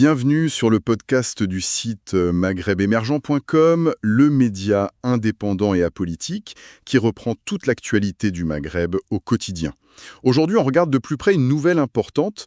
Bienvenue sur le podcast du site maghrebemergent.com, le média indépendant et apolitique qui reprend toute l'actualité du Maghreb au quotidien. Aujourd'hui, on regarde de plus près une nouvelle importante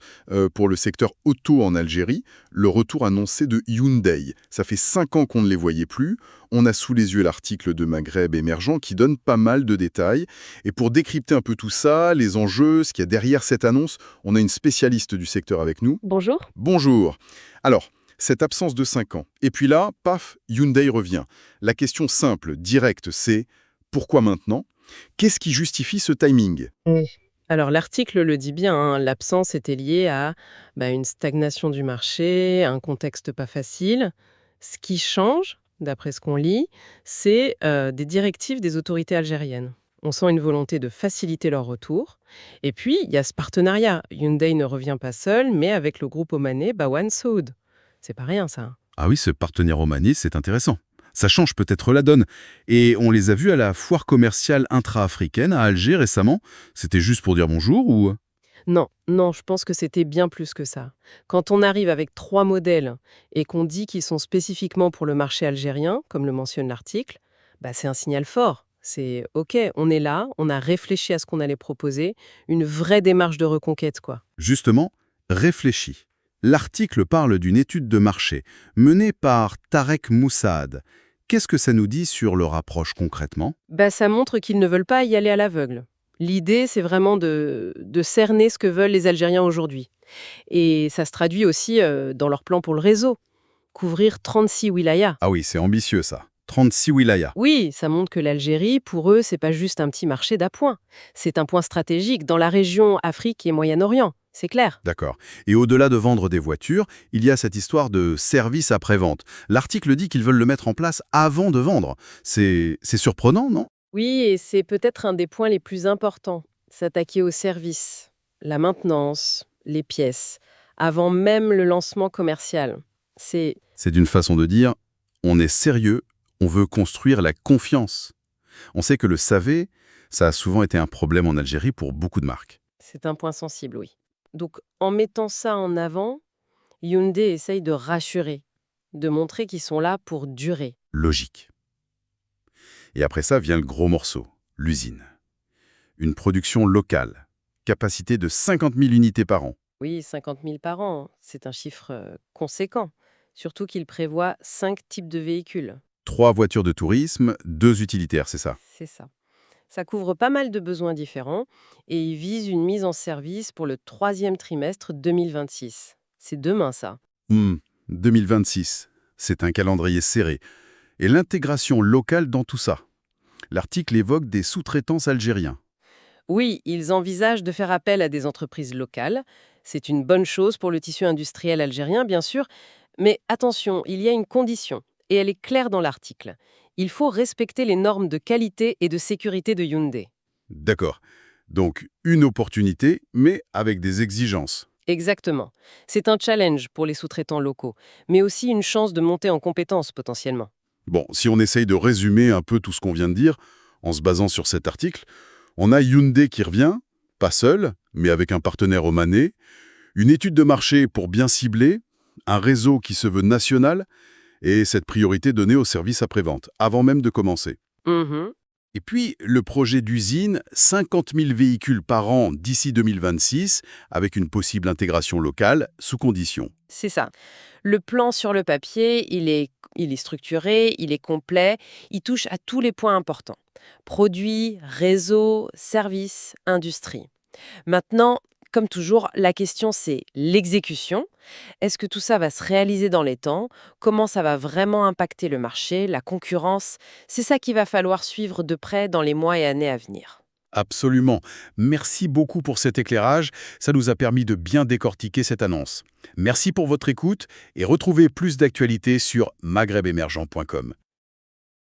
pour le secteur auto en Algérie, le retour annoncé de Hyundai. Ça fait 5 ans qu'on ne les voyait plus. On a sous les yeux l'article de Maghreb Émergent qui donne pas mal de détails. Et pour décrypter un peu tout ça, les enjeux, ce qu'il y a derrière cette annonce, on a une spécialiste du secteur avec nous. Bonjour. Bonjour. Alors, cette absence de 5 ans. Et puis là, paf, Hyundai revient. La question simple, directe, c'est pourquoi maintenant? Qu'est-ce qui justifie ce timing? Alors l'article le dit bien, hein, l'absence était liée à une stagnation du marché, un contexte pas facile. Ce qui change, d'après ce qu'on lit, c'est des directives des autorités algériennes. On sent une volonté de faciliter leur retour. Et puis, il y a ce partenariat. Hyundai ne revient pas seul, mais avec le groupe omanais Bawan Saoud. C'est pas rien, ça. Ah oui, ce partenaire omanais, c'est intéressant. Ça change peut-être la donne. Et on les a vus à la foire commerciale intra-africaine à Alger récemment. C'était juste pour dire bonjour ou... Non, non, je pense que c'était bien plus que ça. Quand on arrive avec 3 modèles et qu'on dit qu'ils sont spécifiquement pour le marché algérien, comme le mentionne l'article, c'est un signal fort. C'est OK, on est là, on a réfléchi à ce qu'on allait proposer, une vraie démarche de reconquête, quoi. Justement, réfléchis. L'article parle d'une étude de marché menée par Tarek Moussaad. Qu'est-ce que ça nous dit sur leur approche concrètement? Ça montre qu'ils ne veulent pas y aller à l'aveugle. L'idée, c'est vraiment de cerner ce que veulent les Algériens aujourd'hui. Et ça se traduit aussi dans leur plan pour le réseau. Couvrir 36 wilayas. Ah oui, c'est ambitieux ça. 36 wilayas. Oui, ça montre que l'Algérie, pour eux, c'est pas juste un petit marché d'appoint. C'est un point stratégique dans la région Afrique et Moyen-Orient. C'est clair. D'accord. Et au-delà de vendre des voitures, il y a cette histoire de service après-vente. L'article dit qu'ils veulent le mettre en place avant de vendre. C'est surprenant, non? Oui, et c'est peut-être un des points les plus importants. S'attaquer aux services, la maintenance, les pièces, avant même le lancement commercial. C'est C'est d'une façon de dire, on est sérieux, on veut construire la confiance. On sait que le SAV, ça a souvent été un problème en Algérie pour beaucoup de marques. c'est un point sensible, oui. Donc, en mettant ça en avant, Hyundai essaye de rassurer, de montrer qu'ils sont là pour durer. Logique. Et après ça vient le gros morceau, l'usine. Une production locale, capacité de 50 000 unités par an. Oui, 50 000 par an, c'est un chiffre conséquent. Surtout qu'il prévoit 5 types de véhicules. 3 voitures de tourisme, 2 utilitaires, c'est ça. C'est ça. Ça couvre pas mal de besoins différents et il vise une mise en service pour le 3e trimestre 2026. C'est demain, ça. 2026, c'est un calendrier serré. Et l'intégration locale dans tout ça. L'article évoque des sous-traitances algériens. Oui, ils envisagent de faire appel à des entreprises locales. C'est une bonne chose pour le tissu industriel algérien, bien sûr. Mais attention, il y a une condition, et elle est claire dans l'article. Il faut respecter les normes de qualité et de sécurité de Hyundai. D'accord. Donc, une opportunité, mais avec des exigences. Exactement. C'est un challenge pour les sous-traitants locaux, mais aussi une chance de monter en compétences potentiellement. Bon, si on essaye de résumer un peu tout ce qu'on vient de dire, en se basant sur cet article, on a Hyundai qui revient, pas seul, mais avec un partenaire omanais, une étude de marché pour bien cibler, un réseau qui se veut national, et cette priorité donnée au service après-vente, avant même de commencer. Mhm. Et puis, le projet d'usine, 50 000 véhicules par an d'ici 2026, avec une possible intégration locale, sous condition. C'est ça. Le plan sur le papier, il est structuré, il est complet, il touche à tous les points importants. Produits, réseaux, services, industrie. Maintenant, comme toujours, la question c'est l'exécution. Est-ce que tout ça va se réaliser dans les temps? Comment ça va vraiment impacter le marché, la concurrence? C'est ça qu'il va falloir suivre de près dans les mois et années à venir. Absolument. Merci beaucoup pour cet éclairage. Ça nous a permis de bien décortiquer cette annonce. Merci pour votre écoute et retrouvez plus d'actualités sur maghrebemergent.com.